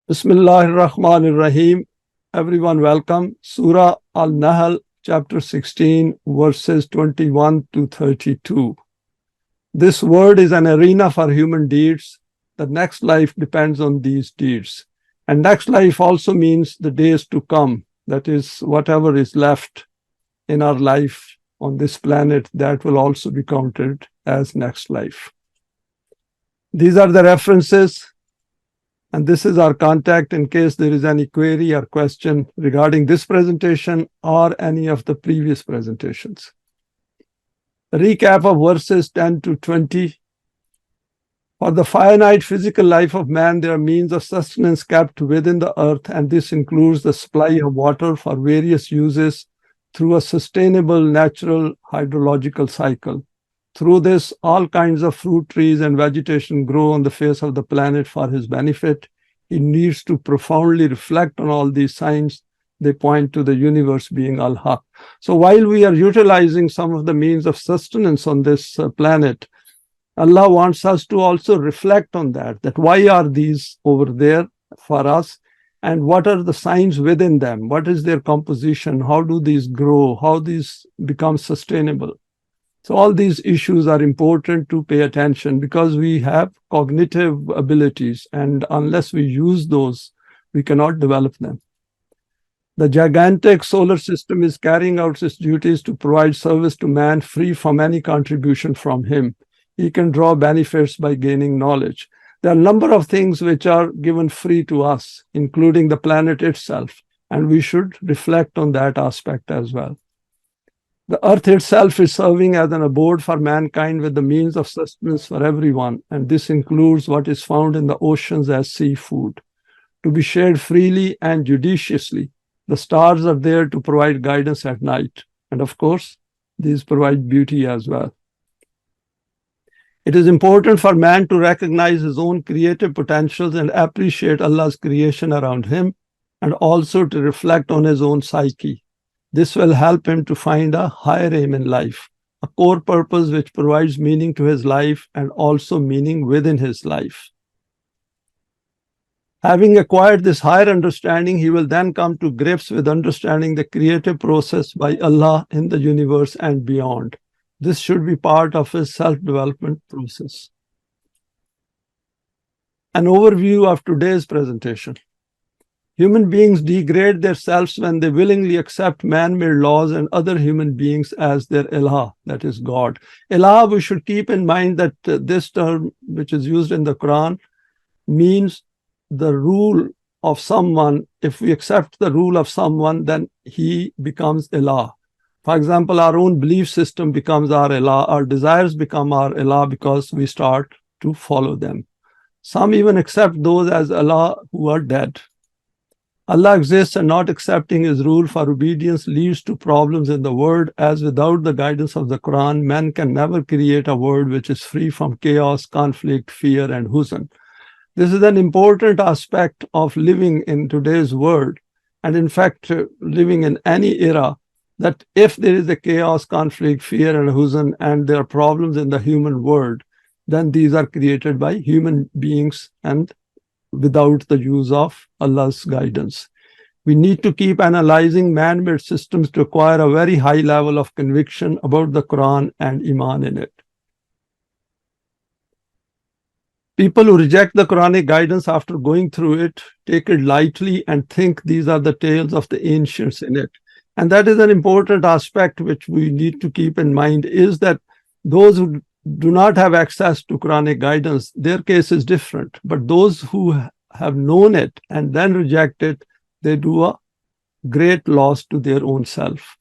Bismillahir Rahmanir Rahim. Everyone welcome. Surah An-Nahl, chapter 16, verses 21 to 32. This word is an arena for human deeds. The next life depends on these deeds. And next life also means the days to come. That is, whatever is left in our life on this planet, that will also be counted as next life. These are the references. And this is our contact in case there is any query or question regarding this presentation or any of the previous presentations. A recap of verses 10 to 20. For the finite physical life of man, there are means of sustenance kept within the earth, and this includes the supply of water for various uses through a sustainable natural hydrological cycle. Through this, all kinds of fruit trees and vegetation grow on the face of the planet for his benefit. He needs to profoundly reflect on all these signs. They point to the universe being al-Haq. So while we are utilizing some of the means of sustenance on this planet, Allah wants us to also reflect on that why are these over there for us, and what are the signs within them? What is their composition? How do these grow? How these become sustainable? So all these issues are important to pay attention because we have cognitive abilities, and unless we use those, we cannot develop them. The gigantic solar system is carrying out its duties to provide service to man free from any contribution from him. He can draw benefits by gaining knowledge. There are a number of things which are given free to us, including the planet itself, and we should reflect on that aspect as well. The earth itself is serving as an abode for mankind with the means of sustenance for everyone, and this includes what is found in the oceans as seafood. To be shared freely and judiciously, the stars are there to provide guidance at night, and of course, these provide beauty as well. It is important for man to recognize his own creative potentials and appreciate Allah's creation around him, and also to reflect on his own psyche. This will help him to find a higher aim in life, a core purpose which provides meaning to his life and also meaning within his life. Having acquired this higher understanding, he will then come to grips with understanding the creative process by Allah in the universe and beyond. This should be part of his self-development process. An overview of today's presentation. Human beings degrade themselves when they willingly accept man-made laws and other human beings as their Ilah, that is God. Ilah, we should keep in mind that this term, which is used in the Quran, means the rule of someone. If we accept the rule of someone, then he becomes Ilah. For example, our own belief system becomes our Ilah, our desires become our Ilah because we start to follow them. Some even accept those as Allah who are dead. Allah exists, and not accepting his rule for obedience leads to problems in the world, as without the guidance of the Quran, man can never create a world which is free from chaos, conflict, fear, and Huzn. This is an important aspect of living in today's world, and in fact, living in any era, that if there is a chaos, conflict, fear, and Huzn, and there are problems in the human world, then these are created by human beings and without the use of Allah's guidance. We need to keep analyzing man-made systems to acquire a very high level of conviction about the Quran and Eimaan in it. People who reject the Quranic guidance after going through it take it lightly and think these are the tales of the ancients in it. And that is an important aspect which we need to keep in mind, is that those who do not have access to Quranic guidance, their case is different. But those who have known it and then reject it, they do a great loss to their own self.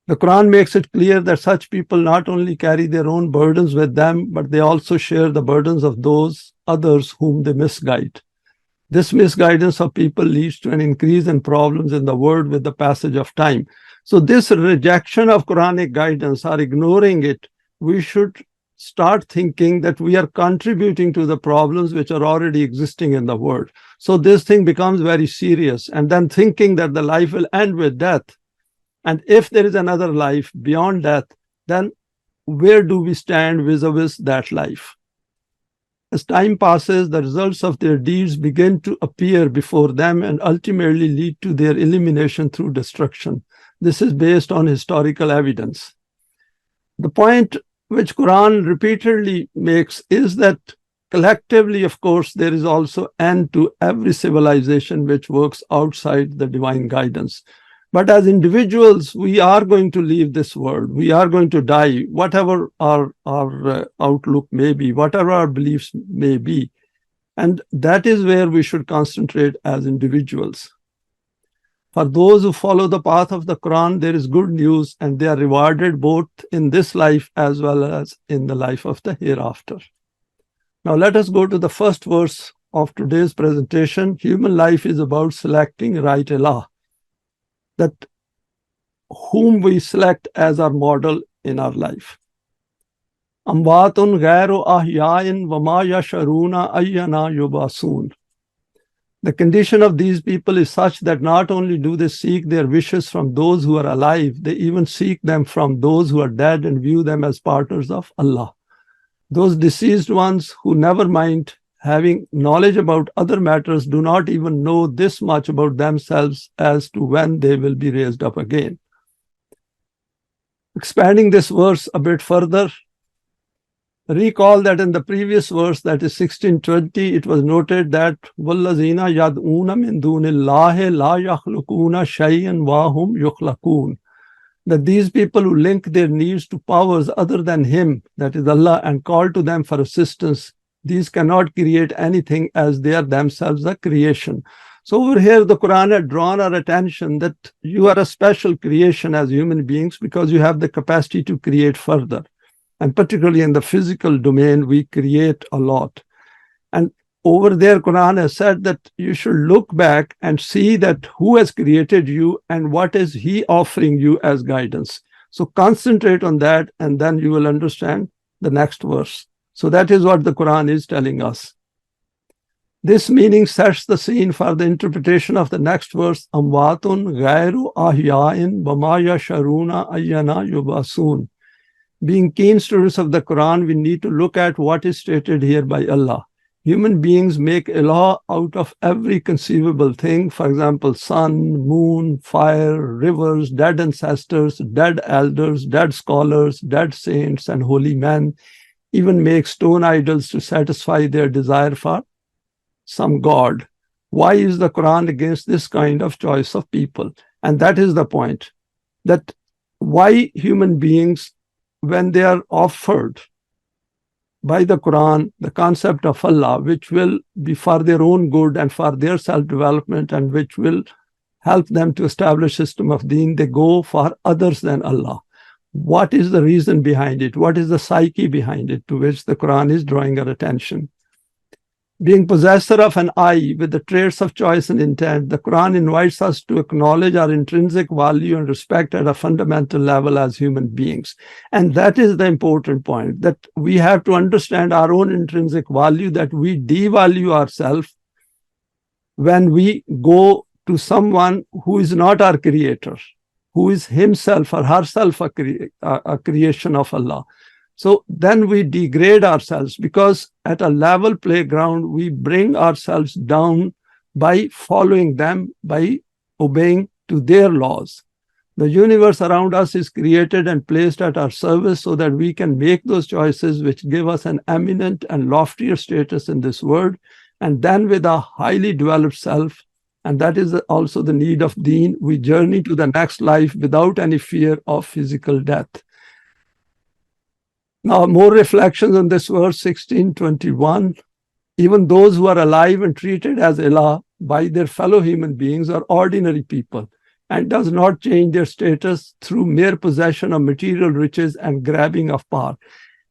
The Quran makes it clear that such people not only carry their own burdens with them, but they also share the burdens of those others whom they misguide. This misguidance of people leads to an increase in problems in the world with the passage of time. So this rejection of Quranic guidance or ignoring it, we should start thinking that we are contributing to the problems which are already existing in the world. So this thing becomes very serious, and then thinking that the life will end with death. And if there is another life beyond death, then where do we stand vis-a-vis that life? as time passes, the results of their deeds begin to appear before them and ultimately lead to their elimination through destruction. This is based on historical evidence. The point which Quran repeatedly makes is that collectively, of course, there is also end to every civilization which works outside the divine guidance. But as individuals, we are going to leave this world. We are going to die, whatever our outlook may be, whatever our beliefs may be. And that is where we should concentrate as individuals. For those who follow the path of the Quran, there is good news, and they are rewarded both in this life as well as in the life of the hereafter. Now let us go to the first verse of today's presentation. Human life is about selecting right Ilah, that whom we select as our model in our life. Amwatun ghairu ahyain wa ma yasharuna ayyana yubasun. The condition of these people is such that not only do they seek their wishes from those who are alive, they even seek them from those who are dead and view them as partners of Allah. Those deceased ones who never mind having knowledge about other matters do not even know this much about themselves as to when they will be raised up again. Expanding this verse a bit further, recall that in the previous verse, that is 16:20, it was noted that وَالَّذِينَ يَدْعُونَ مِن دُونِ اللَّهِ لَا يَخْلُقُونَ شَيْئًا وَهُمْ يُخْلَقُونَ. That these people who link their needs to powers other than Him, that is Allah, and call to them for assistance, these cannot create anything as they are themselves a creation. So over here, the Quran had drawn our attention that you are a special creation as human beings because you have the capacity to create further. And particularly in the physical domain, we create a lot. And over there, Quran has said that you should look back and see that who has created you and what is He offering you as guidance. So concentrate on that, and then you will understand the next verse. So that is what the Quran is telling us. This meaning sets the scene for the interpretation of the next verse, Amwatun ghairu ahyain wa ma yasharuna ayyana yubasun. Being keen students of the Quran, we need to look at what is stated here by Allah. Human beings make Ilah out of every conceivable thing. For example, sun, moon, fire, rivers, dead ancestors, dead elders, dead scholars, dead saints, and holy men. Even make stone idols to satisfy their desire for some God. Why is the Quran against this kind of choice of people? And that is the point, that why human beings, when they are offered by the Quran the concept of Allah, which will be for their own good and for their self-development and which will help them to establish a system of deen, they go for others than Allah. What is the reason behind it? What is the psyche behind it, to which the Quran is drawing our attention? Being possessor of an eye with the traits of choice and intent, the Quran invites us to acknowledge our intrinsic value and respect at a fundamental level as human beings. And that is the important point, that we have to understand our own intrinsic value, that we devalue ourselves when we go to someone who is not our creator, who is himself or herself a creation of Allah. So then we degrade ourselves, because at a level playground, we bring ourselves down by following them, by obeying to their laws. The universe around us is created and placed at our service so that we can make those choices which give us an eminent and loftier status in this world, and then with a highly developed self, and that is also the need of deen, we journey to the next life without any fear of physical death. Now, more reflections on this verse 16:21. Even those who are alive and treated as Ilah by their fellow human beings are ordinary people, and does not change their status through mere possession of material riches and grabbing of power.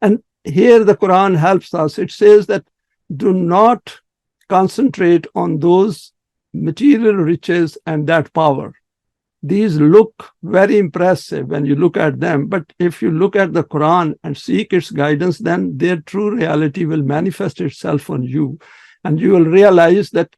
And here the Quran helps us. It says that do not concentrate on those material riches and that power. These look very impressive when you look at them, but if you look at the Quran and seek its guidance, then their true reality will manifest itself on you. And you will realize that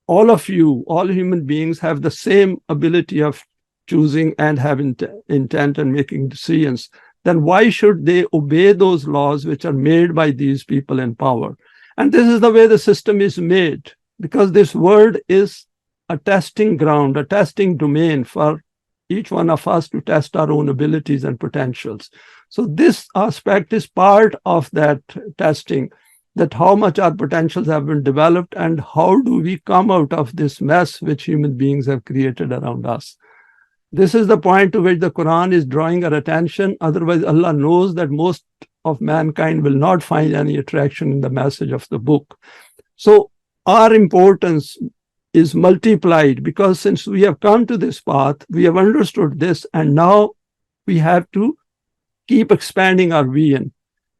all of you, all human beings, have the same ability of choosing and have intent and making decisions. then why should they obey those laws which are made by these people in power? And this is the way the system is made, because this world is a testing ground, a testing domain for each one of us to test our own abilities and potentials. So this aspect is part of that testing, that how much our potentials have been developed and how do we come out of this mess which human beings have created around us. This is the point to which the Quran is drawing our attention. Otherwise, Allah knows that most of mankind will not find any attraction in the message of the book. So our importance is multiplied, because since we have come to this path, we have understood this, and now we have to keep expanding our vision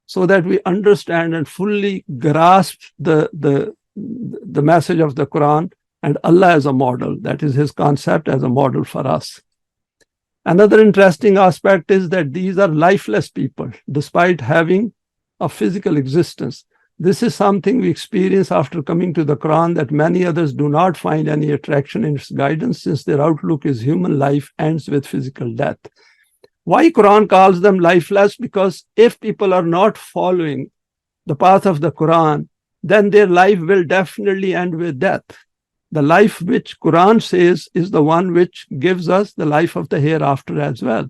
so that we understand and fully grasp the message of the Quran and Allah as a model. That is His concept as a model for us. Another interesting aspect is that these are lifeless people, despite having a physical existence. This is something we experience after coming to the Quran, that many others do not find any attraction in its guidance, since their outlook is human life ends with physical death. Why Quran calls them lifeless? Because if people are not following the path of the Quran, then their life will definitely end with death. The life which Quran says is the one which gives us the life of the hereafter as well.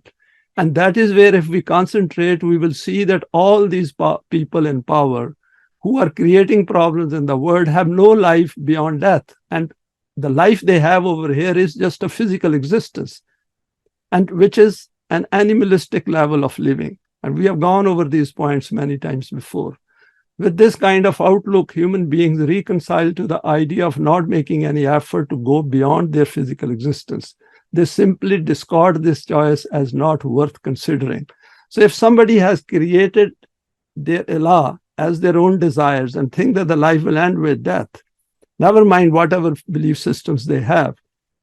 And that is where, if we concentrate, we will see that all these people in power who are creating problems in the world have no life beyond death. And the life they have over here is just a physical existence, and which is an animalistic level of living. And we have gone over these points many times before. With this kind of outlook, human beings reconcile to the idea of not making any effort to go beyond their physical existence. They simply discard this choice as not worth considering. So if somebody has created their Ilah as their own desires and think that the life will end with death, never mind whatever belief systems they have,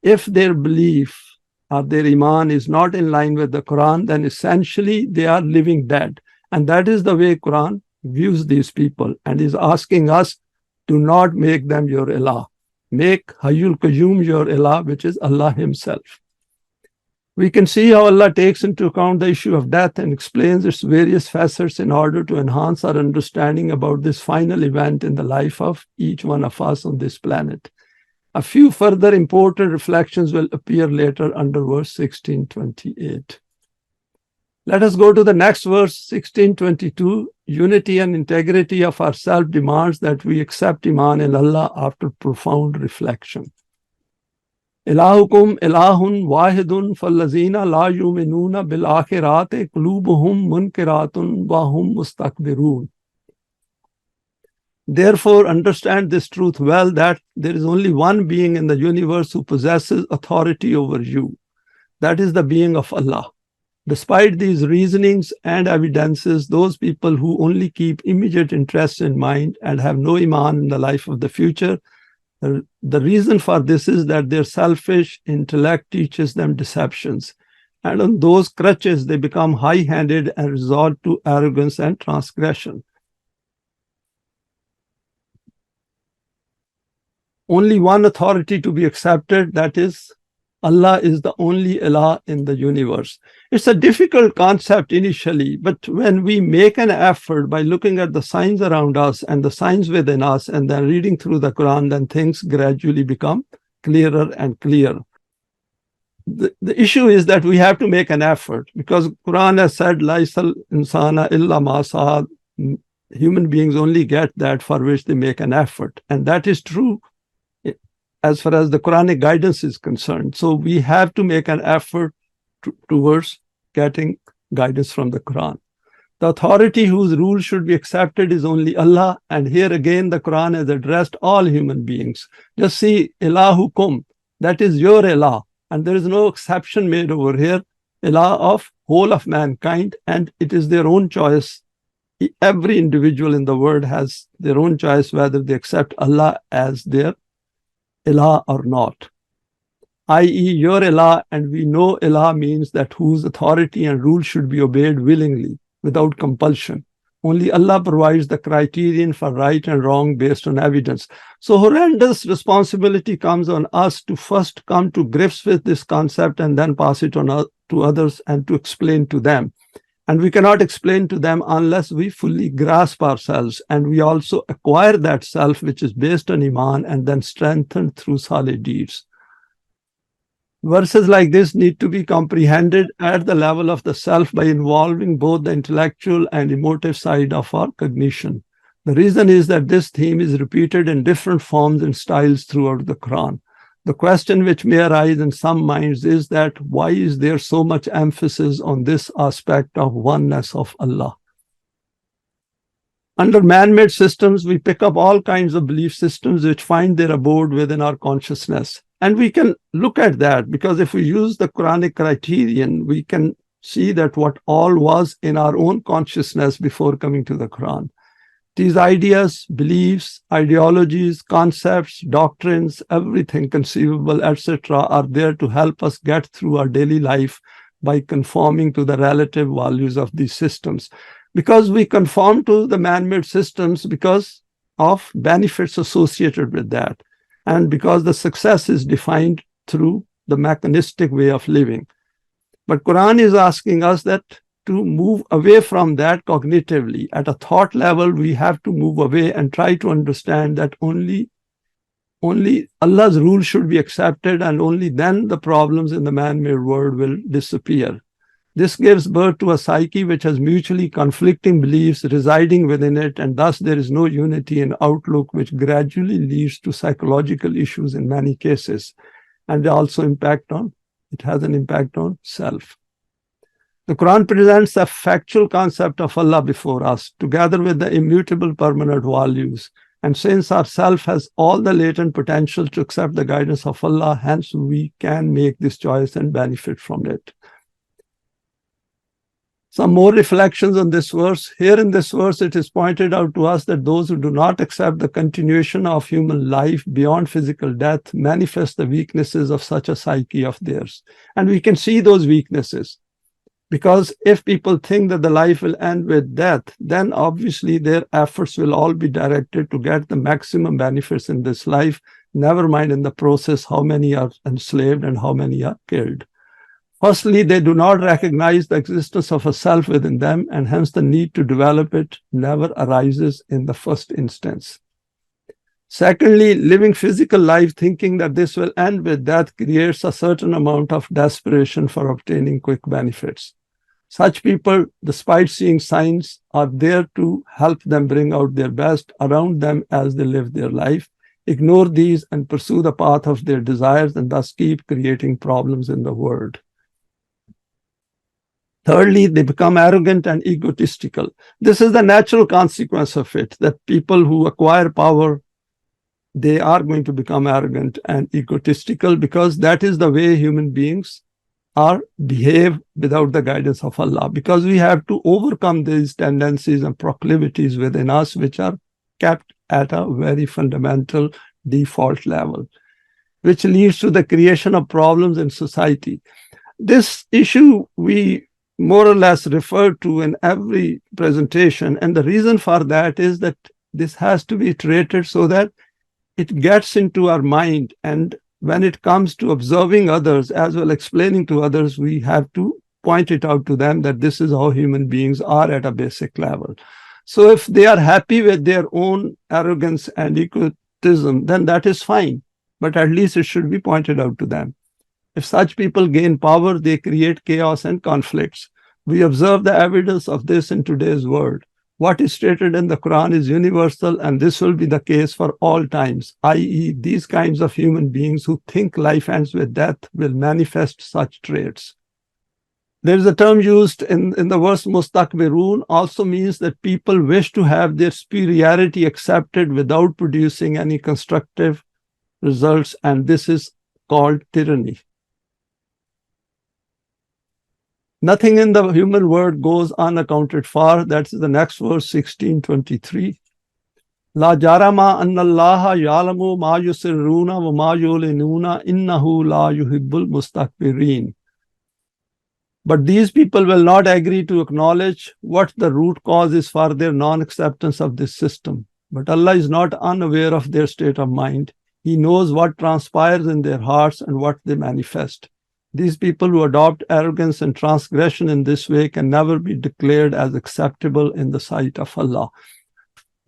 if their belief or their Iman is not in line with the Quran, then essentially they are living dead. And that is the way Quran views these people, and is asking us, do not make them your Ilah. Make Hayyul Qayyum your Ilah, which is Allah Himself. We can see how Allah takes into account the issue of death and explains its various facets in order to enhance our understanding about this final event in the life of each one of us on this planet. A few further important reflections will appear later under verse 1628. Let us go to the next verse, 1622. Unity and integrity of our self demands that we accept Iman in Allah after profound reflection. Ilahukum ilahun wahidun fallazina la yuminuna bil akhirati qulubuhum munkiratun wa hum mustakbirun. Therefore, understand this truth well, that there is only one being in the universe who possesses authority over you. That is the being of Allah. Despite these reasonings and evidences, those people who only keep immediate interests in mind and have no Iman in the life of the future, the reason for this is that their selfish intellect teaches them deceptions. And on those crutches, they become high-handed and resort to arrogance and transgression. Only one authority to be accepted, that is, Allah is the only Ilah in the universe. It's a difficult concept initially, but when we make an effort by looking at the signs around us and the signs within us and then reading through the Quran, then things gradually become clearer and clearer. The issue is that we have to make an effort, because Quran has said, Laisal insana illa ma sa'a. Human beings only get that for which they make an effort. And that is true as far as the Quranic guidance is concerned. So we have to make an effort towards getting guidance from the Quran. The authority whose rule should be accepted is only Allah. And here again, the Quran has addressed all human beings. Just see, Ilahukum, that is your Ilah. And there is no exception made over here. Ilah of whole of mankind, and it is their own choice. Every individual in the world has their own choice whether they accept Allah as their Ilah or not, i.e. your Ilah, and we know Ilah means that whose authority and rule should be obeyed willingly, without compulsion. Only Allah provides the criterion for right and wrong based on evidence. So horrendous responsibility comes on us to first come to grips with this concept and then pass it on to others and to explain to them. And we cannot explain to them unless we fully grasp ourselves, and we also acquire that self which is based on Iman and then strengthened through solid deeds. Verses like this need to be comprehended at the level of the self by involving both the intellectual and emotive side of our cognition. The reason is that this theme is repeated in different forms and styles throughout the Quran. The question which may arise in some minds is that why is there so much emphasis on this aspect of oneness of Allah? Under man-made systems, we pick up all kinds of belief systems which find their abode within our consciousness. And we can look at that because if we use the Quranic criterion, we can see that what all was in our own consciousness before coming to the Quran. These ideas, beliefs, ideologies, concepts, doctrines, everything conceivable, etc., are there to help us get through our daily life by conforming to the relative values of these systems. Because we conform to the man-made systems because of benefits associated with that, and because the success is defined through the mechanistic way of living. But Quran is asking us that to move away from that cognitively. At a thought level, we have to move away and try to understand that only Allah's rule should be accepted, and only then the problems in the man-made world will disappear. This gives birth to a psyche which has mutually conflicting beliefs residing within it, and thus there is no unity in outlook, which gradually leads to psychological issues in many cases, and also it has an impact on self. The Quran presents a factual concept of Allah before us, together with the immutable permanent values. And since our self has all the latent potential to accept the guidance of Allah, hence we can make this choice and benefit from it. Some more reflections on this verse. Here in this verse, it is pointed out to us that those who do not accept the continuation of human life beyond physical death manifest the weaknesses of such a psyche of theirs. And we can see those weaknesses. Because if people think that the life will end with death, then obviously their efforts will all be directed to get the maximum benefits in this life, never mind in the process how many are enslaved and how many are killed. Firstly, they do not recognize the existence of a self within them, and hence the need to develop it never arises in the first instance. Secondly, living physical life thinking that this will end with death creates a certain amount of desperation for obtaining quick benefits. Such people, despite seeing signs, are there to help them bring out their best around them as they live their life, ignore these and pursue the path of their desires, and thus keep creating problems in the world. Thirdly, they become arrogant and egotistical. This is the natural consequence of it, that people who acquire power, they are going to become arrogant and egotistical because that is the way human beings behave without the guidance of Allah, because we have to overcome these tendencies and proclivities within us which are kept at a very fundamental default level, which leads to the creation of problems in society. This issue we more or less refer to in every presentation, and the reason for that is that this has to be iterated so that it gets into our mind, and when it comes to observing others as well explaining to others, we have to point it out to them that this is how human beings are at a basic level. So if they are happy with their own arrogance and egotism, then that is fine, but at least it should be pointed out to them. If such people gain power, they create chaos and conflicts. We observe the evidence of this in today's world. What is stated in the Quran is universal, and this will be the case for all times, i.e., these kinds of human beings who think life ends with death will manifest such traits. There is a term used in the verse mustakbirun, also means that people wish to have their superiority accepted without producing any constructive results, and this is called tyranny. Nothing in the human world goes unaccounted for. That's the next verse, 16:23. La jarama annallaha ya'lamu ma yusirruna wa ma yulinuna innahu la yuhibbul mustakbirin. But these people will not agree to acknowledge what the root cause is for their non-acceptance of this system. But Allah is not unaware of their state of mind. He knows what transpires in their hearts and what they manifest. These people who adopt arrogance and transgression in this way can never be declared as acceptable in the sight of Allah.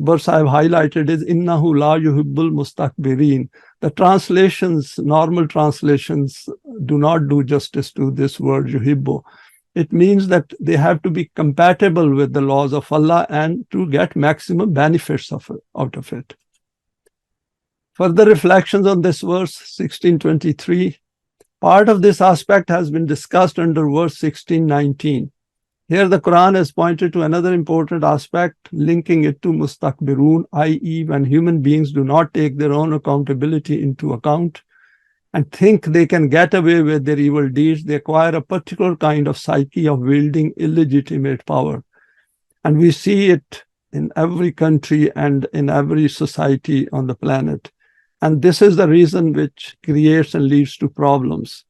Verse I have highlighted is Innahu la yuhibbul mustakbirin. The translations, normal translations, do not do justice to this word yuhibbu. It means that they have to be compatible with the laws of Allah and to get maximum benefits out of it. Further reflections on this verse 1623. Part of this aspect has been discussed under verse 1619. Here the Quran has pointed to another important aspect, linking it to mustakbirun, i.e. when human beings do not take their own accountability into account and think they can get away with their evil deeds, they acquire a particular kind of psyche of wielding illegitimate power. And we see it in every country and in every society on the planet. And this is the reason which creates and leads to problems.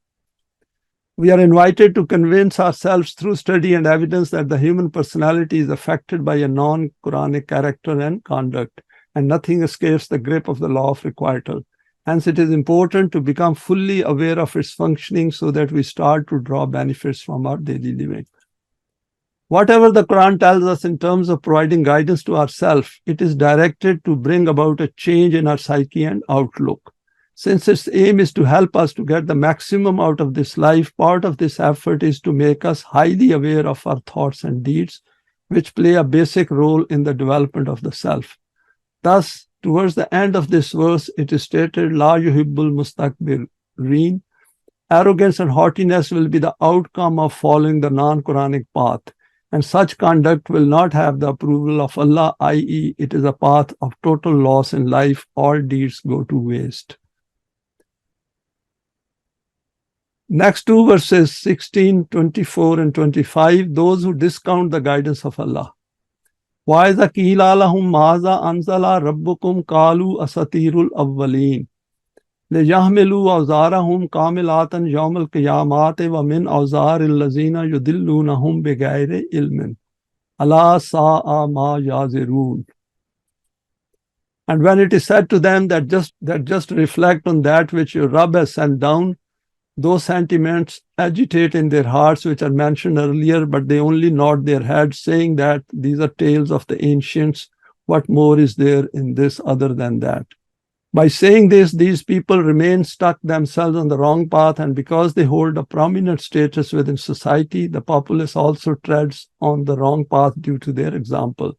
We are invited to convince ourselves through study and evidence that the human personality is affected by a non-Quranic character and conduct, and nothing escapes the grip of the law of requital. Hence, it is important to become fully aware of its functioning so that we start to draw benefits from our daily living. Whatever the Quran tells us in terms of providing guidance to ourselves, it is directed to bring about a change in our psyche and outlook. Since its aim is to help us to get the maximum out of this life, part of this effort is to make us highly aware of our thoughts and deeds, which play a basic role in the development of the self. Thus, towards the end of this verse, it is stated, La yuhibbul mustakbirin. Arrogance and haughtiness will be the outcome of following the non-Quranic path, and such conduct will not have the approval of Allah, i.e., it is a path of total loss in life. All deeds go to waste. Next two verses, 16, 24 and 25, those who discount the guidance of Allah. وَإِذَا قِيلَ لَهُمْ مَاذَا أَنزَلَ رَبُّكُمْ قَالُوا أَسَاطِيرُ الْأَوَّلِينَ لِيَحْمِلُوا أَوْزَارَهُمْ كَامِلَةً يَوْمَ الْقِيَامَةِ وَمِنْ أَوْزَارِ الَّذِينَ يُضِلُّونَهُمْ بِغَيْرِ عِلْمٍ أَلَا سَاءَ مَا يَزِرُونَ. And when it is said to them that just reflect on that which your Rabb has sent down, those sentiments agitate in their hearts which are mentioned earlier, but they only nod their heads, saying that these are tales of the ancients. What more is there in this other than that? By saying this, these people remain stuck themselves on the wrong path, and because they hold a prominent status within society, the populace also treads on the wrong path due to their example.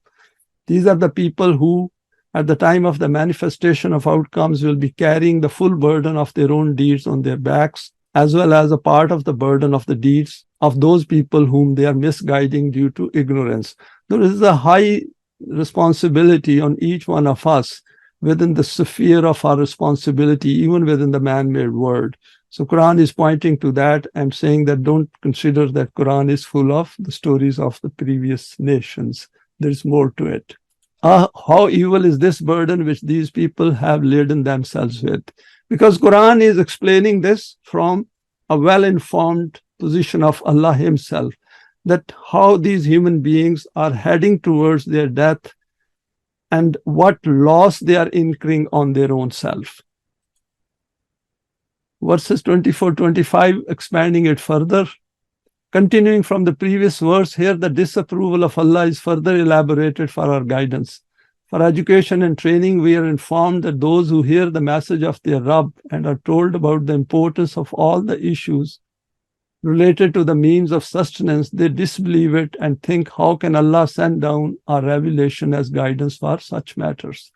These are the people who, at the time of the manifestation of outcomes, will be carrying the full burden of their own deeds on their backs, as well as a part of the burden of the deeds of those people whom they are misguiding due to ignorance. There is a high responsibility on each one of us within the sphere of our responsibility, even within the man-made world. So Quran is pointing to that and saying that don't consider that Quran is full of the stories of the previous nations. There's more to it. How evil is this burden which these people have laden themselves with? Because Quran is explaining this from a well-informed position of Allah Himself, that how these human beings are heading towards their death and what loss they are incurring on their own self. Verses 24-25, expanding it further. Continuing from the previous verse, here the disapproval of Allah is further elaborated for our guidance. For education and training, we are informed that those who hear the message of their Rabb and are told about the importance of all the issues related to the means of sustenance, they disbelieve it and think, how can Allah send down a revelation as guidance for such matters?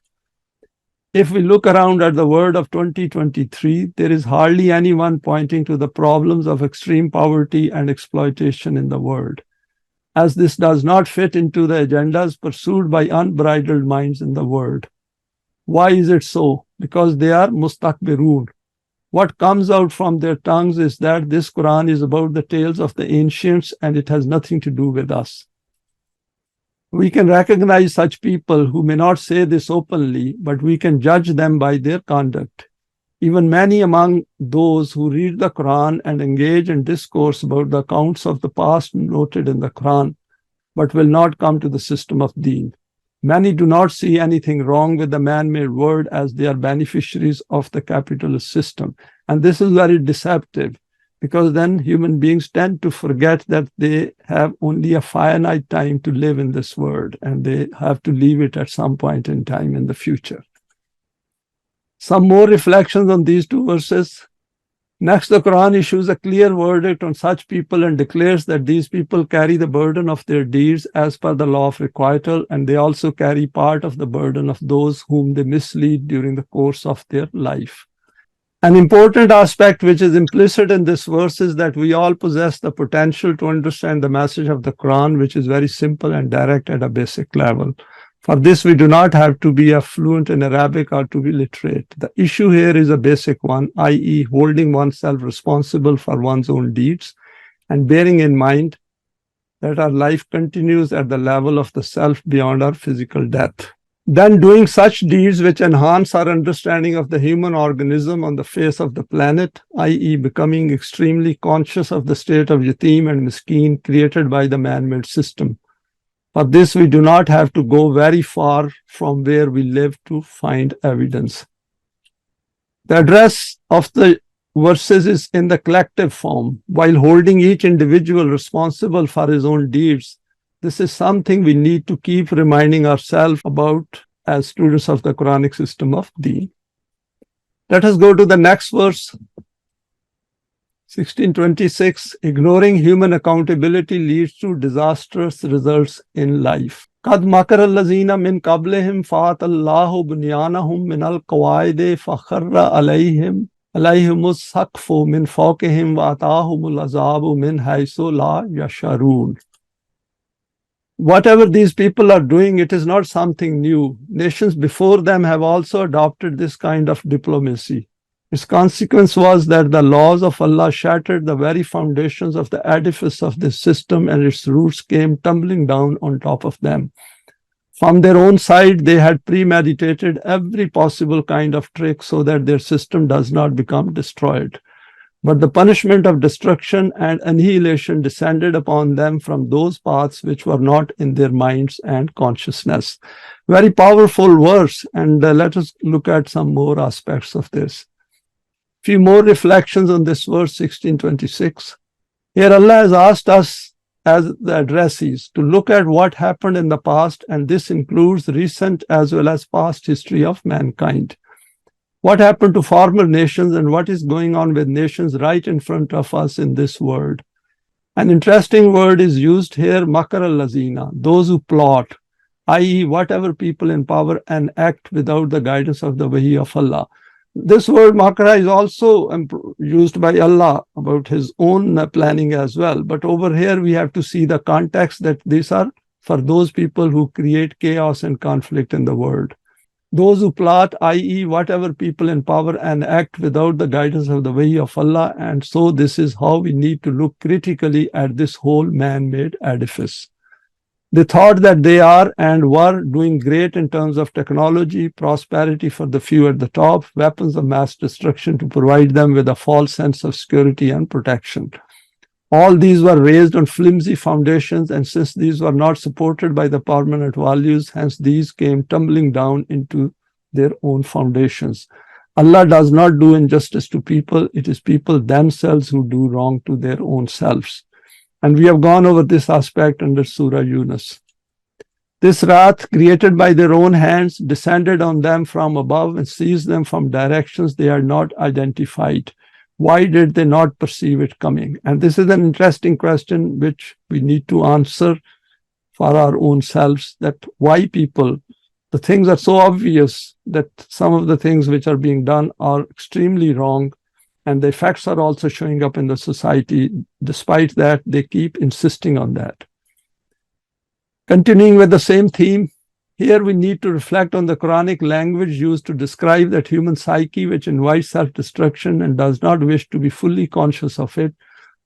If we look around at the world of 2023, there is hardly anyone pointing to the problems of extreme poverty and exploitation in the world, as this does not fit into the agendas pursued by unbridled minds in the world. Why is it so? Because they are mustakbirun. What comes out from their tongues is that this Quran is about the tales of the ancients and it has nothing to do with us. We can recognize such people who may not say this openly, but we can judge them by their conduct. Even many among those who read the Quran and engage in discourse about the accounts of the past noted in the Quran, but will not come to the system of Deen. Many do not see anything wrong with the man-made world as they are beneficiaries of the capitalist system. And this is very deceptive, because then human beings tend to forget that they have only a finite time to live in this world and they have to leave it at some point in time in the future. Some more reflections on these two verses. Next, the Quran issues a clear verdict on such people and declares that these people carry the burden of their deeds as per the law of requital, and they also carry part of the burden of those whom they mislead during the course of their life. An important aspect which is implicit in this verse is that we all possess the potential to understand the message of the Quran, which is very simple and direct at a basic level. For this, we do not have to be fluent in Arabic or to be literate. The issue here is a basic one, i.e., holding oneself responsible for one's own deeds and bearing in mind that our life continues at the level of the self beyond our physical death. Then doing such deeds which enhance our understanding of the human organism on the face of the planet, i.e., becoming extremely conscious of the state of yatim and miskeen created by the man-made system. For this, we do not have to go very far from where we live to find evidence. The address of the verses is in the collective form, while holding each individual responsible for his own deeds. This is something we need to keep reminding ourselves about as students of the Quranic system of Deen. Let us go to the next verse, 1626. Ignoring human accountability leads to disastrous results in life. قَدْ مَكَرَ الَّذِينَ مِنْ قَبْلِهِمْ فَأَتَى اللَّهُ بُنْيَانَهُمْ مِنَ الْقَوَاعِدِ فَخَرَّ عَلَيْهِمُ السَّقْفُ مِنْ فَوْقِهِمْ وَأَتَاهُمُ الْعَذَابُ مِنْ حَيْثُ لَا يَشْعُرُونَ. Whatever these people are doing, it is not something new. Nations before them have also adopted this kind of diplomacy. Its consequence was that the laws of Allah shattered the very foundations of the edifice of this system, and its roots came tumbling down on top of them. From their own side, they had premeditated every possible kind of trick so that their system does not become destroyed. But the punishment of destruction and annihilation descended upon them from those paths which were not in their minds and consciousness. Very powerful verse, and let us look at some more aspects of this. Few more reflections on this verse, 1626. Here Allah has asked us as the addressees to look at what happened in the past, and this includes recent as well as past history of mankind. What happened to former nations and what is going on with nations right in front of us in this world. An interesting word is used here, makar al-lazina, those who plot, i.e., whatever people in power and act without the guidance of the wahi of Allah. This word makara is also used by Allah about his own planning as well. But over here we have to see the context that these are for those people who create chaos and conflict in the world. Those who plot, i.e., whatever people in power and act without the guidance of the way of Allah. And so this is how we need to look critically at this whole man-made edifice. They thought that they are and were doing great in terms of technology, prosperity for the few at the top, weapons of mass destruction to provide them with a false sense of security and protection. All these were raised on flimsy foundations, and since these were not supported by the permanent values, hence these came tumbling down into their own foundations. Allah does not do injustice to people. It is people themselves who do wrong to their own selves. And we have gone over this aspect under Surah Yunus. This wrath, created by their own hands, descended on them from above and seized them from directions they had not identified. Why did they not perceive it coming? And this is an interesting question which we need to answer for our own selves, that why people, the things are so obvious that some of the things which are being done are extremely wrong, and the effects are also showing up in the society. Despite that, they keep insisting on that. Continuing with the same theme, here we need to reflect on the Quranic language used to describe that human psyche which invites self-destruction and does not wish to be fully conscious of it.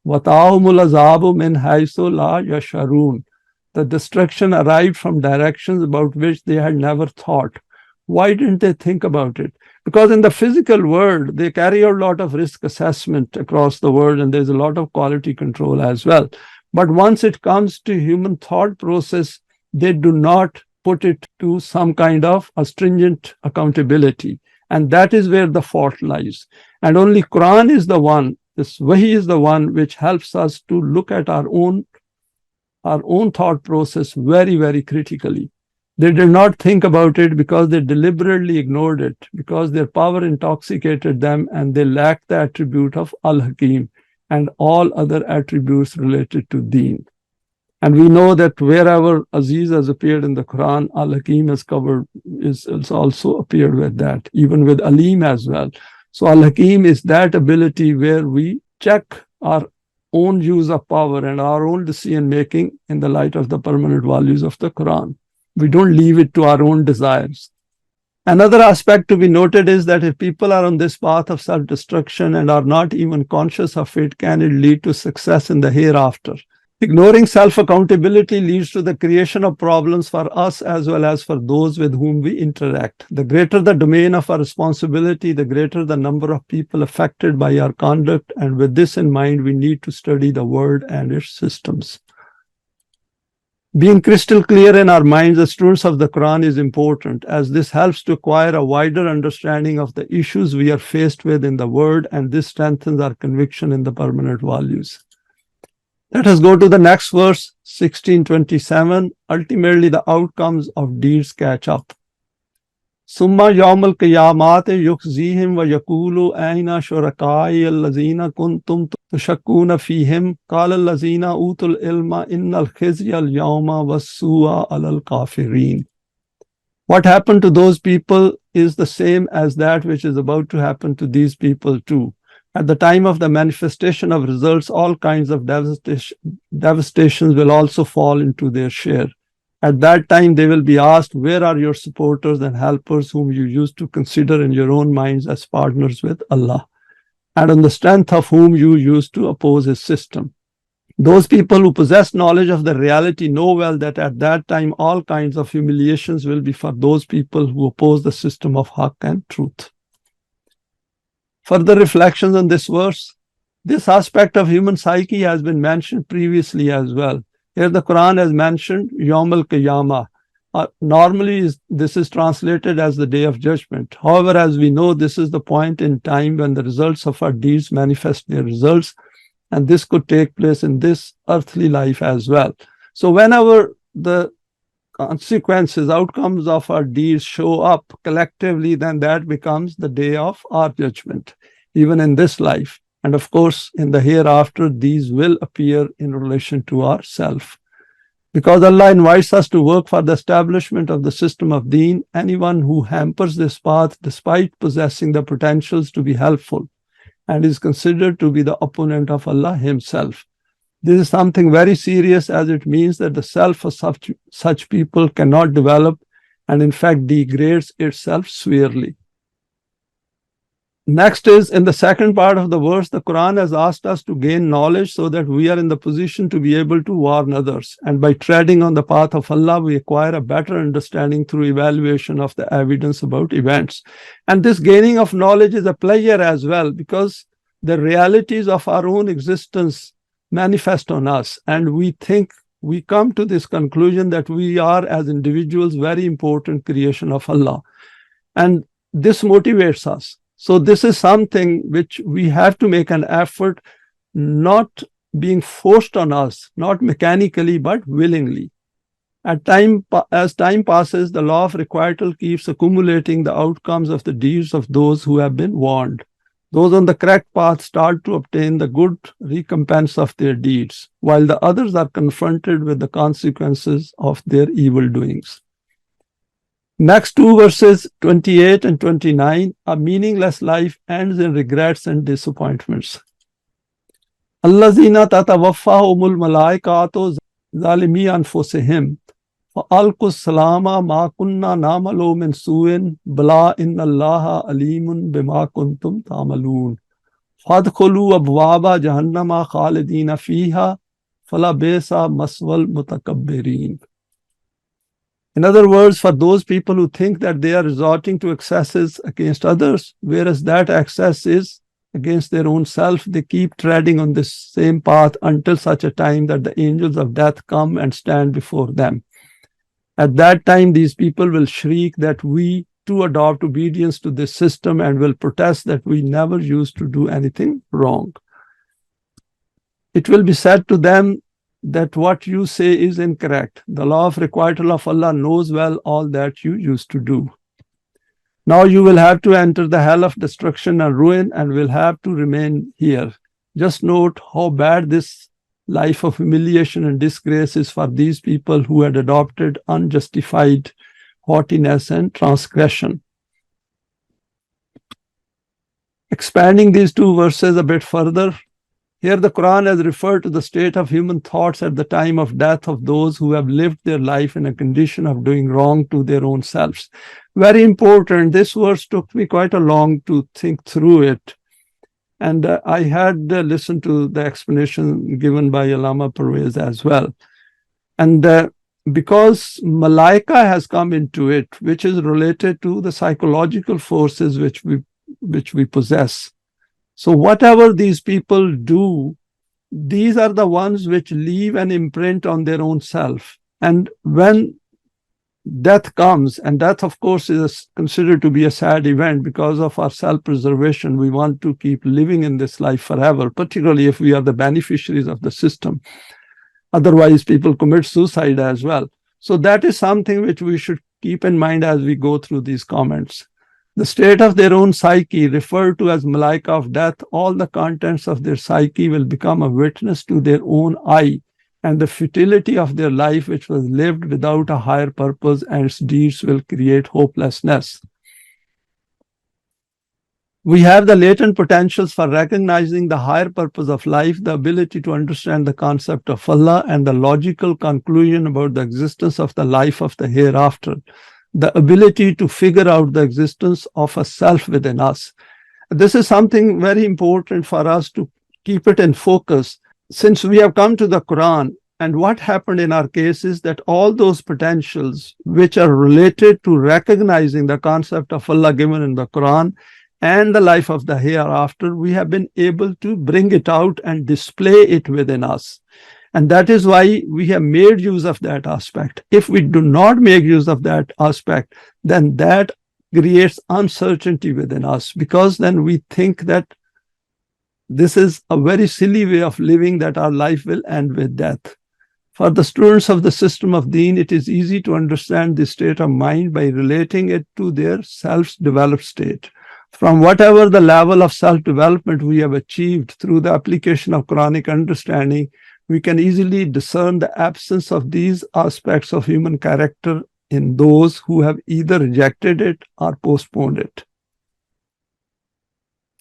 وَتَعَهُمُ الْعَذَابُ مِنْ حَيْثُ لَا يَشْعُرُونَ. The destruction arrived from directions about which they had never thought. Why didn't they think about it? Because in the physical world, they carry out a lot of risk assessment across the world, and there's a lot of quality control as well. But once it comes to human thought process, they do not put it to some kind of a stringent accountability. And that is where the fault lies. And only Quran is the one This wahi is the one which helps us to look at our own thought process very, very critically. They did not think about it because they deliberately ignored it, because their power intoxicated them and they lacked the attribute of Al-Hakim and all other attributes related to Deen. And we know that wherever Aziz has appeared in the Quran, Al-Hakim is also appeared with that, even with Alim as well. So Al-Hakim is that ability where we check our own use of power and our own decision making in the light of the permanent values of the Quran. We don't leave it to our own desires. Another aspect to be noted is that if people are on this path of self-destruction and are not even conscious of it, can it lead to success in the hereafter? Ignoring self-accountability leads to the creation of problems for us as well as for those with whom we interact. The greater the domain of our responsibility, the greater the number of people affected by our conduct, and with this in mind, we need to study the word and its systems. Being crystal clear in our minds as students of the Quran is important, as this helps to acquire a wider understanding of the issues we are faced with in the word, and this strengthens our conviction in the permanent values. Let us go to the next verse, 1627. Ultimately, the outcomes of deeds catch up. Summa yawmal qiyamati yukhzihim wa yakulu aina shurakai allazina kuntum tushakkuna fihim qala allazina utul ilma innal khizya al yawma was-su'a alal kafirin. What happened to those people is the same as that which is about to happen to these people too. At the time of the manifestation of results, all kinds of devastations will also fall into their share. At that time, they will be asked, where are your supporters and helpers whom you used to consider in your own minds as partners with Allah, and on the strength of whom you used to oppose His system? Those people who possess knowledge of the reality know well that at that time, all kinds of humiliations will be for those people who oppose the system of Haqq and truth. Further reflections on this verse. This aspect of human psyche has been mentioned previously as well. Here the Quran has mentioned Yawm al-Qiyamah. Normally this is translated as the Day of Judgment. However, as we know, this is the point in time when the results of our deeds manifest their results, and this could take place in this earthly life as well. So whenever the consequences, outcomes of our deeds show up collectively, then that becomes the day of our judgment, even in this life. And of course, in the hereafter, these will appear in relation to ourself. Because Allah invites us to work for the establishment of the system of Deen, anyone who hampers this path despite possessing the potentials to be helpful and is considered to be the opponent of Allah Himself. This is something very serious, as it means that the self of such people cannot develop and in fact degrades itself severely. Next is, in the second part of the verse, the Quran has asked us to gain knowledge so that we are in the position to be able to warn others. And by treading on the path of Allah, we acquire a better understanding through evaluation of the evidence about events. And this gaining of knowledge is a pleasure as well, because the realities of our own existence manifest on us. And we come to this conclusion that we are, as individuals, very important creation of Allah. And this motivates us. So this is something which we have to make an effort, not being forced on us, not mechanically, but willingly. As time passes, the law of requital keeps accumulating the outcomes of the deeds of those who have been warned. Those on the correct path start to obtain the good recompense of their deeds, while the others are confronted with the consequences of their evil doings. Next two verses, 28 and 29, a meaningless life ends in regrets and disappointments. Allazina tatawaffahumul malaikatu zalimi anfusihim fa'alqu salama ma kunna na'malu min su'in bala inna Allaha alimun bima kuntum ta'malun fadkhulu abwaba jahannama khalidina fiha fala bisa maswal mutakabbirin. In other words, for those people who think that they are resorting to excesses against others, whereas that excess is against their own self, they keep treading on this same path until such a time that the angels of death come and stand before them. At that time, these people will shriek that we too adopt obedience to this system and will protest that we never used to do anything wrong. it will be said to them that what you say is incorrect. The law of requital of Allah knows well all that you used to do. Now you will have to enter the hell of destruction and ruin and will have to remain here. Just note how bad this life of humiliation and disgrace is for these people who had adopted unjustified haughtiness and transgression. Expanding these two verses a bit further, here the Quran has referred to the state of human thoughts at the time of death of those who have lived their life in a condition of doing wrong to their own selves. Very important. This verse took me quite a long to think through it. And I had listened to the explanation given by Allama Parvez as well. And because Malaika has come into it, which is related to the psychological forces which we possess. So whatever these people do, these are the ones which leave an imprint on their own self. And when death comes, and death, of course, is considered to be a sad event because of our self-preservation. We want to keep living in this life forever, particularly if we are the beneficiaries of the system. Otherwise, people commit suicide as well. So that is something which we should keep in mind as we go through these comments. The state of their own psyche, referred to as Malaika of death, all the contents of their psyche will become a witness to their own eye and the futility of their life, which was lived without a higher purpose, and its deeds will create hopelessness. We have the latent potentials for recognizing the higher purpose of life, the ability to understand the concept of Allah, and the logical conclusion about the existence of the life of the hereafter. The ability to figure out the existence of a self within us. This is something very important for us to keep it in focus, since we have come to the Quran. And what happened in our case is that all those potentials which are related to recognizing the concept of Allah given in the Quran and the life of the hereafter, we have been able to bring it out and display it within us. And that is why we have made use of that aspect. If we do not make use of that aspect, then that creates uncertainty within us, because then we think that this is a very silly way of living, that our life will end with death. For the students of the system of Deen, it is easy to understand this state of mind by relating it to their self-developed state. From whatever the level of self-development we have achieved through the application of Quranic understanding, we can easily discern the absence of these aspects of human character in those who have either rejected it or postponed it.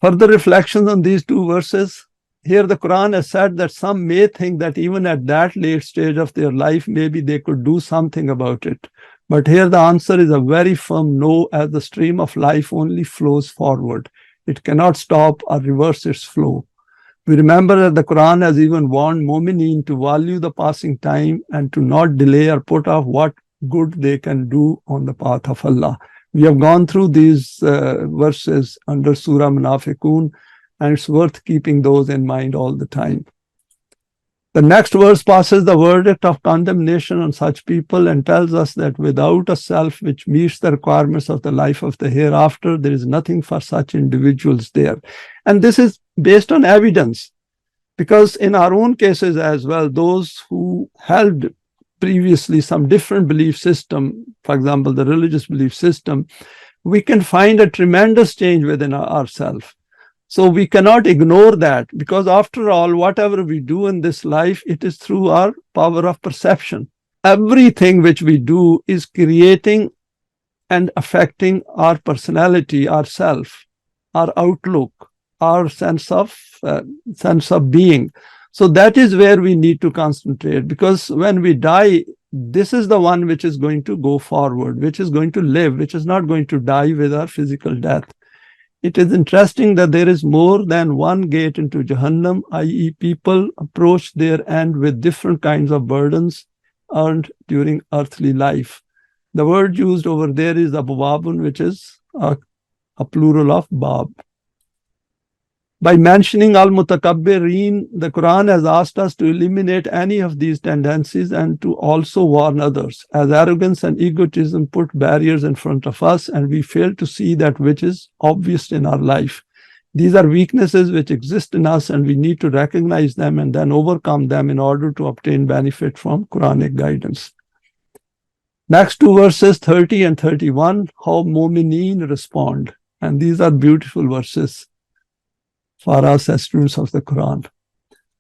Further reflections on these two verses. Here the Quran has said that some may think that even at that late stage of their life, maybe they could do something about it. But here the answer is a very firm no, as the stream of life only flows forward. It cannot stop or reverse its flow. We remember that the Quran has even warned Mu'mineen to value the passing time and to not delay or put off what good they can do on the path of Allah. We have gone through these verses under Surah Munafiqun, and it's worth keeping those in mind all the time. The next verse passes the verdict of condemnation on such people and tells us that without a self which meets the requirements of the life of the hereafter, there is nothing for such individuals there. And this is based on evidence, because in our own cases as well, those who held previously some different belief system, for example, the religious belief system, we can find a tremendous change within ourselves. So we cannot ignore that, because after all, whatever we do in this life, it is through our power of perception. Everything which we do is creating and affecting our personality, our self, our outlook, our sense of being. So that is where we need to concentrate, because when we die, this is the one which is going to go forward, which is going to live, which is not going to die with our physical death. It is interesting that there is more than one gate into Jahannam, i.e. people approach their end with different kinds of burdens earned during earthly life. The word used over there is abwabun, which is a plural of bab. By mentioning al-mutakabbirin, the Quran has asked us to eliminate any of these tendencies and to also warn others, as arrogance and egotism put barriers in front of us and we fail to see that which is obvious in our life. These are weaknesses which exist in us, and we need to recognize them and then overcome them in order to obtain benefit from Quranic guidance. Next two verses, 30 and 31, how mu'mineen respond. And these are beautiful verses for us as students of the Quran.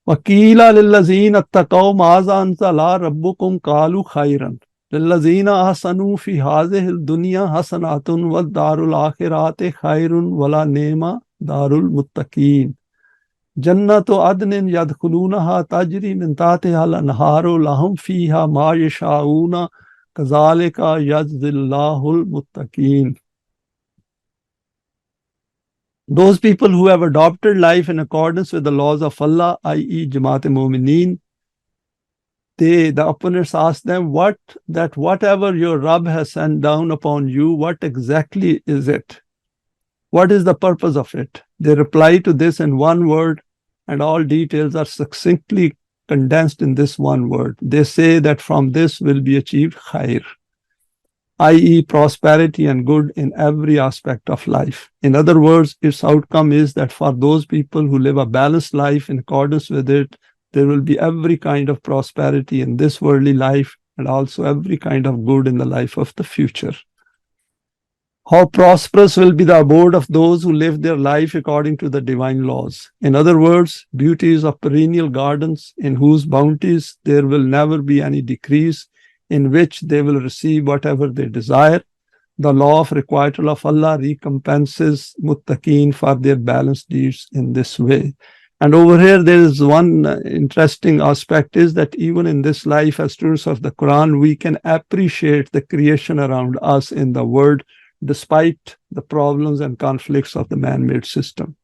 وَقِيلَ لِلَّذِينَ اتَّقَوْا مَاذَا أَنزَلَ رَبُّكُمْ قَالُوا خَيْرًا لِلَّذِينَ أَحْسَنُوا فِي هَٰذِهِ الدُّنْيَا حَسَنَاتٌ وَالدَّارُ الْآخِرَةُ خَيْرٌ وَلَنِعْمَ دَارُ الْمُتَّقِينَ جَنَّةُ عَدْنٍ يَدْخُلُونَهَا تَجْرِي مِن تَحْتِهَا الْأَنْهَارُ لَهُمْ فِيهَا مَا يَشَاءُونَ كَذَلِكَ يَجْزِي اللَّهُ الْمُتَّقِينَ. Those people who have adopted life in accordance with the laws of Allah, i.e. Jamaat-e-Mu'mineen, the opponents ask them, whatever your Rabb has sent down upon you, what exactly is it? What is the purpose of it? They reply to this in one word, and all details are succinctly condensed in this one word. They say that from this will be achieved khair, i.e. prosperity and good in every aspect of life. In other words, its outcome is that for those people who live a balanced life in accordance with it, there will be every kind of prosperity in this worldly life and also every kind of good in the life of the future. How prosperous will be the abode of those who live their life according to the divine laws. In other words, beauties of perennial gardens in whose bounties there will never be any decrease, in which they will receive whatever they desire. The law of requital of Allah recompenses muttaqeen for their balanced deeds in this way. And over here, there is one interesting aspect is that even in this life, as students of the Quran, we can appreciate the creation around us in the world, despite the problems and conflicts of the man-made system.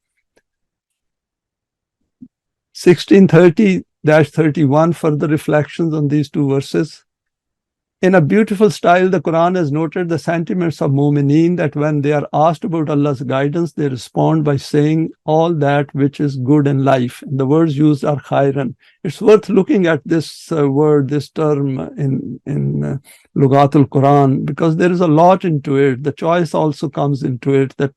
1630-31, further reflections on these two verses. In a beautiful style, the Quran has noted the sentiments of mu'mineen that when they are asked about Allah's guidance, they respond by saying all that which is good in life. And the words used are khairan. It's worth looking at this word, this term in Lughatul Quran, because there is a lot into it. The choice also comes into it, that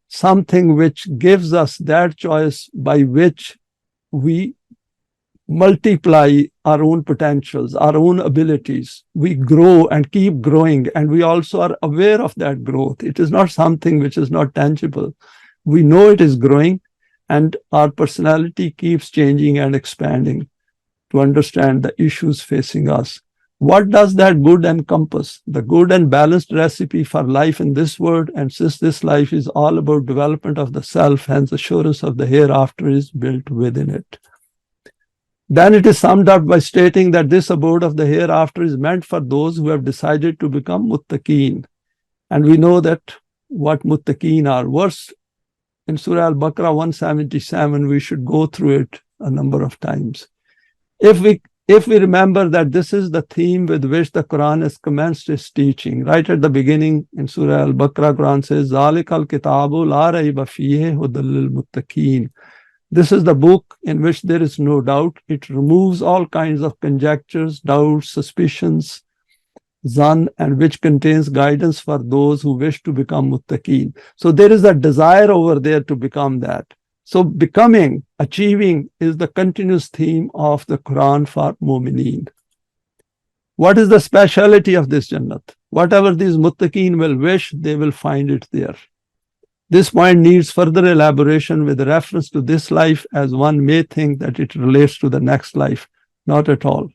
something which gives us that choice by which we multiply our own potentials, our own abilities. We grow and keep growing, and we also are aware of that growth. It is not something which is not tangible. We know it is growing, and our personality keeps changing and expanding to understand the issues facing us. What does that good encompass? The good and balanced recipe for life in this world, and since this life is all about development of the self, hence assurance of the hereafter is built within it. Then it is summed up by stating that this abode of the hereafter is meant for those who have decided to become muttaqeen. And we know that what muttaqeen are. Verse in Surah Al-Baqarah 177, we should go through it a number of times. If we remember that this is the theme with which the Quran has commenced its teaching, right at the beginning in Surah Al-Baqarah, Quran says, ذَلِكَ الْكِتَابُ لَا رَيْبَ فِيهِ هُدًى لِلْمُتَّقِينَ. This is the book in which there is no doubt. It removes all kinds of conjectures, doubts, suspicions, zan, and which contains guidance for those who wish to become muttaqeen. So there is a desire over there to become that. So becoming, achieving is the continuous theme of the Quran for mu'mineen. What is the speciality of this Jannat? Whatever these muttaqeen will wish, they will find it there. This point needs further elaboration with reference to this life, as one may think that it relates to the next life. Not at all.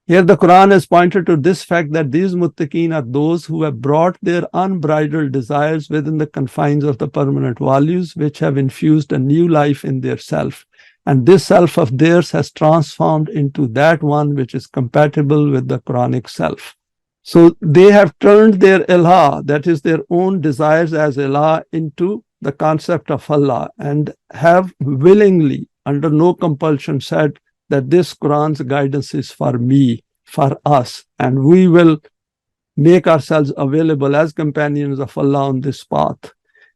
Here the Quran has pointed to this fact that these muttaqeen are those who have brought their unbridled desires within the confines of the permanent values, which have infused a new life in their self. And this self of theirs has transformed into that one which is compatible with the Quranic self. So they have turned their Ilah, that is their own desires as Ilah, into the concept of Allah, and have willingly, under no compulsion, said that this Quran's guidance is for me, for us, and we will make ourselves available as companions of Allah on this path.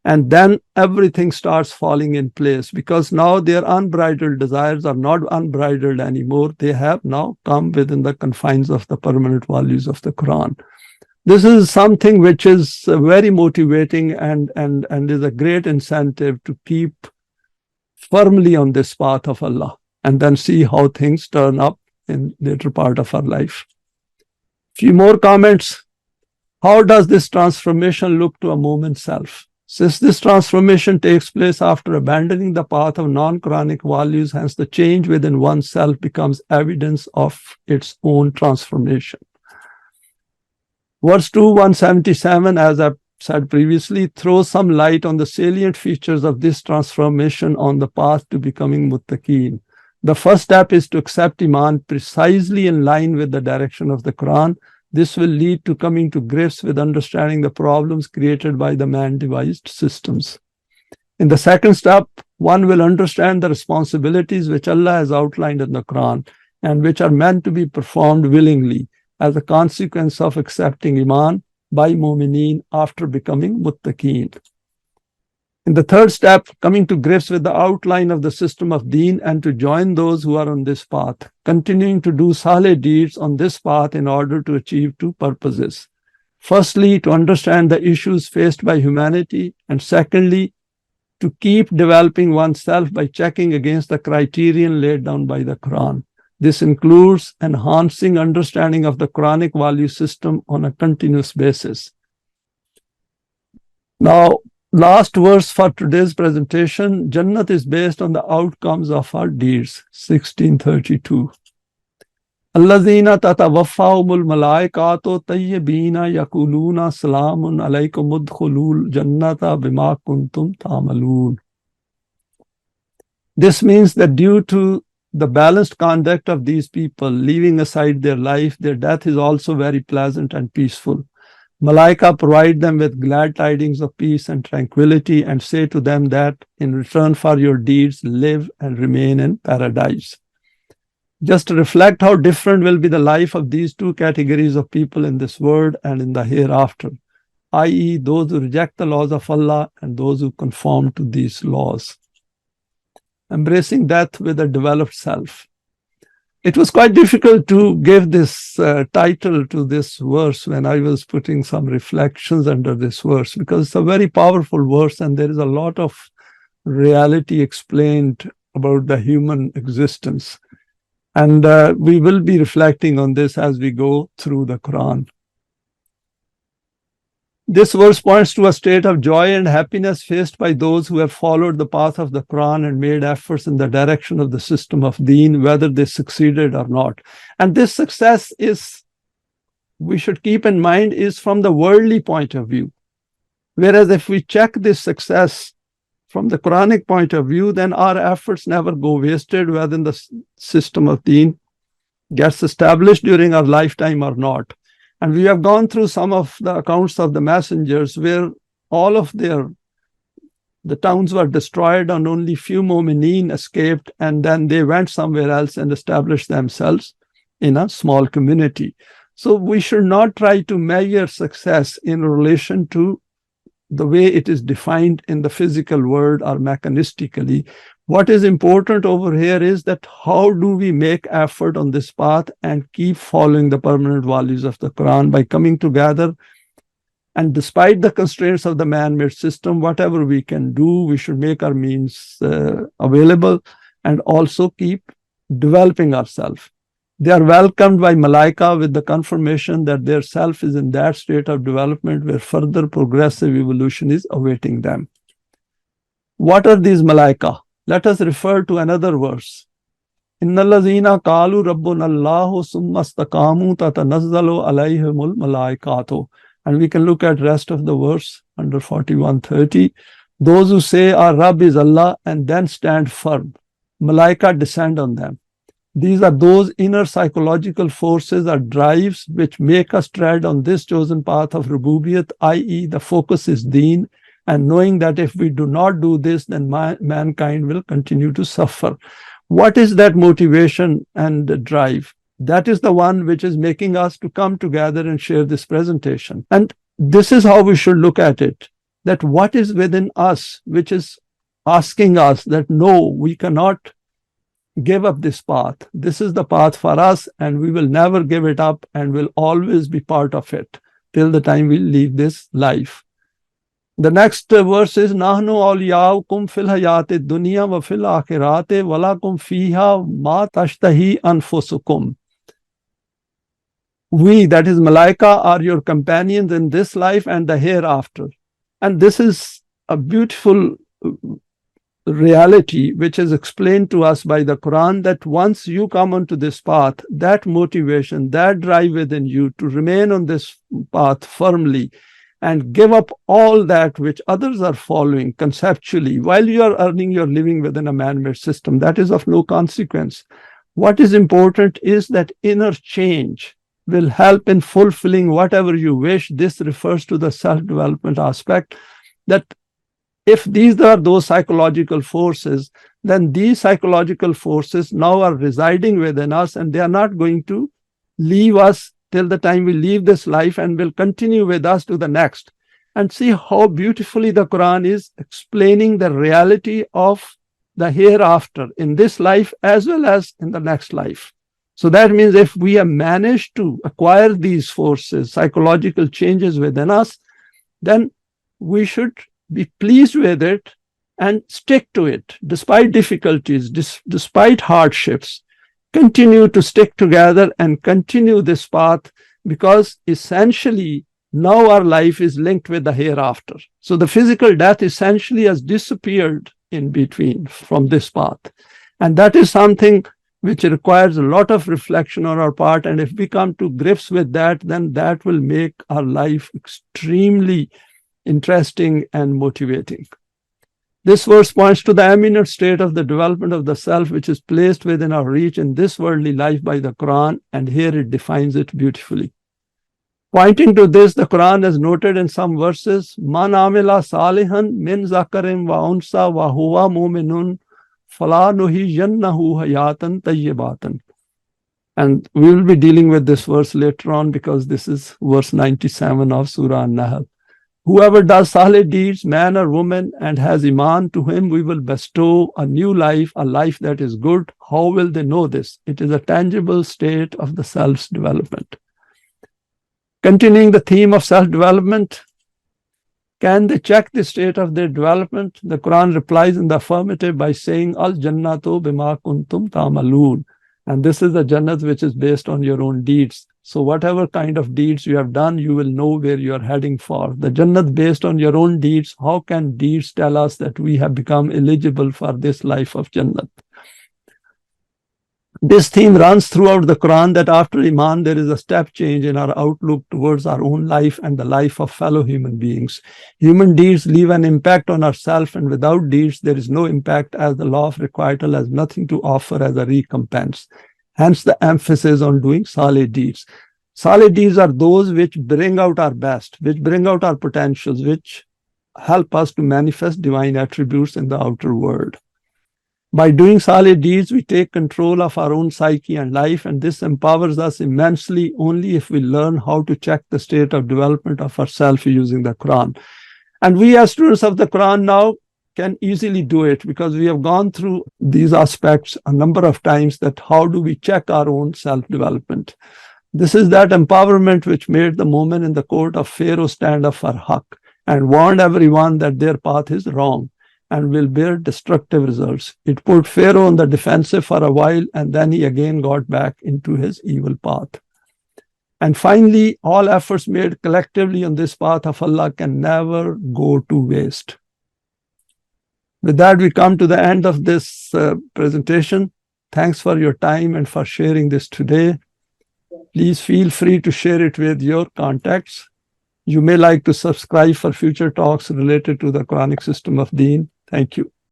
And then everything starts falling in place, because now their unbridled desires are not unbridled anymore. They have now come within the confines of the permanent values of the Quran. This is something which is very motivating and is a great incentive to keep firmly on this path of Allah and then see how things turn up in later part of our life. Few more comments. How does this transformation look to a moment's self? Since this transformation takes place after abandoning the path of non-Quranic values, hence the change within oneself becomes evidence of its own transformation. Verse 2, 177, as I said previously, throws some light on the salient features of this transformation on the path to becoming muttaqeen. The first step is to accept Iman precisely in line with the direction of the Quran. This will lead to coming to grips with understanding the problems created by the man-devised systems. In the second step, one will understand the responsibilities which Allah has outlined in the Quran and which are meant to be performed willingly as a consequence of accepting Iman by mu'mineen after becoming muttaqeen. In the third step, coming to grips with the outline of the system of deen and to join those who are on this path, continuing to do saleh deeds on this path in order to achieve two purposes. Firstly, to understand the issues faced by humanity, and secondly, to keep developing oneself by checking against the criterion laid down by the Quran. This includes enhancing understanding of the Quranic value system on a continuous basis. Now, last verse for today's presentation, Jannat is based on the outcomes of our deeds, 1632. Allazina tatawaffahumul malaikatu tayyibina yakuluna salamun alaykum udkhulul jannata bima kuntum ta'malun. This means that due to the balanced conduct of these people, leaving aside their life, their death is also very pleasant and peaceful. Malaika provide them with glad tidings of peace and tranquility and say to them that in return for your deeds, live and remain in paradise. Just to reflect how different will be the life of these two categories of people in this world and in the hereafter, i.e. those who reject the laws of Allah and those who conform to these laws. Embracing death with a developed self. It was quite difficult to give this title to this verse when I was putting some reflections under this verse, because it's a very powerful verse and there is a lot of reality explained about the human existence. And we will be reflecting on this as we go through the Quran. This verse points to a state of joy and happiness faced by those who have followed the path of the Quran and made efforts in the direction of the system of deen, whether they succeeded or not. And this success is, we should keep in mind, is from the worldly point of view. Whereas if we check this success from the Quranic point of view, then our efforts never go wasted, whether the system of deen gets established during our lifetime or not. And we have gone through some of the accounts of the messengers where all of the towns were destroyed and only few mu'mineen escaped, and then they went somewhere else and established themselves in a small community. So we should not try to measure success in relation to the way it is defined in the physical world or mechanistically. What is important over here is that how do we make effort on this path and keep following the permanent values of the Quran by coming together, and despite the constraints of the man-made system, whatever we can do, we should make our means available and also keep developing ourselves. They are welcomed by Malaika with the confirmation that their self is in that state of development where further progressive evolution is awaiting them. What are these Malaika? Let us refer to another verse. Inna allazina qalu rabbuna Allahu summa istaqamu tatanazzalu alayhimul malaikatu. And we can look at rest of the verse under 41:30. Those who say our Rabb is Allah and then stand firm, Malaika descend on them. These are those inner psychological forces or drives which make us tread on this chosen path of Rububiyyat, i.e. the focus is deen, and knowing that if we do not do this, then mankind will continue to suffer. What is that motivation and drive? That is the one which is making us to come together and share this presentation. And this is how we should look at it, that what is within us which is asking us that no, we cannot give up this path. This is the path for us and we will never give it up and will always be part of it till the time we leave this life. The next verse is Nahnu awliyaukum fil hayati dunya wa fil akhirati wa lakum fiha ma tashtahi anfusukum. We, that is Malaika, are your companions in this life and the hereafter. And this is a beautiful reality which is explained to us by the Quran, that once you come onto this path, that motivation, that drive within you to remain on this path firmly and give up all that which others are following conceptually while you are earning your living within a man-made system, that is of no consequence. What is important is that inner change will help in fulfilling whatever you wish. This refers to the self-development aspect, that if these are those psychological forces, then these psychological forces now are residing within us, and they are not going to leave us till the time we leave this life, and will continue with us to the next. And see how beautifully the Quran is explaining the reality of the hereafter in this life as well as in the next life. So that means if we have managed to acquire these forces, psychological changes within us, then we should be pleased with it and stick to it despite difficulties, despite hardships. Continue to stick together and continue this path, because essentially now our life is linked with the hereafter. So the physical death essentially has disappeared in between from this path. And that is something which requires a lot of reflection on our part. And if we come to grips with that, then that will make our life extremely interesting and motivating. This verse points to the imminent state of the development of the self, which is placed within our reach in this worldly life by the Quran, and here it defines it beautifully. Pointing to this, the Quran has noted in some verses, Man amila salihan min zakarim wa unsa wa huwa mu'minun fala nuhiyannahu hayatan tayyibatan. And we will be dealing with this verse later on, because this is verse 97 of Surah An-Nahl. Whoever does salih deeds, man or woman, and has Iman, to him we will bestow a new life, a life that is good. How will they know this? It is a tangible state of the self's development. Continuing the theme of self-development, can they check the state of their development? The Quran replies in the affirmative by saying, Al-Jannatu bima kuntum ta'malun. And this is the Jannat which is based on your own deeds. So whatever kind of deeds you have done, you will know where you are heading for. The Jannat based on your own deeds. How can deeds tell us that we have become eligible for this life of Jannat? This theme runs throughout the Quran, that after Iman, there is a step change in our outlook towards our own life and the life of fellow human beings. Human deeds leave an impact on ourselves, and without deeds, there is no impact, as the law of requital has nothing to offer as a recompense. Hence the emphasis on doing salih deeds. Salih deeds are those which bring out our best, which bring out our potentials, which help us to manifest divine attributes in the outer world. By doing salih deeds, we take control of our own psyche and life, and this empowers us immensely only if we learn how to check the state of development of ourselves using the Quran. And we as students of the Quran now can easily do it, because we have gone through these aspects a number of times, that how do we check our own self-development. This is that empowerment which made the moment in the court of Pharaoh stand up for haqq and warned everyone that their path is wrong and will bear destructive results. It put Pharaoh on the defensive for a while, and then he again got back into his evil path. And finally, all efforts made collectively on this path of Allah can never go to waste. With that, we come to the end of this presentation. Thanks for your time and for sharing this today. Please feel free to share it with your contacts. You may like to subscribe for future talks related to the Quranic system of Deen. Thank you.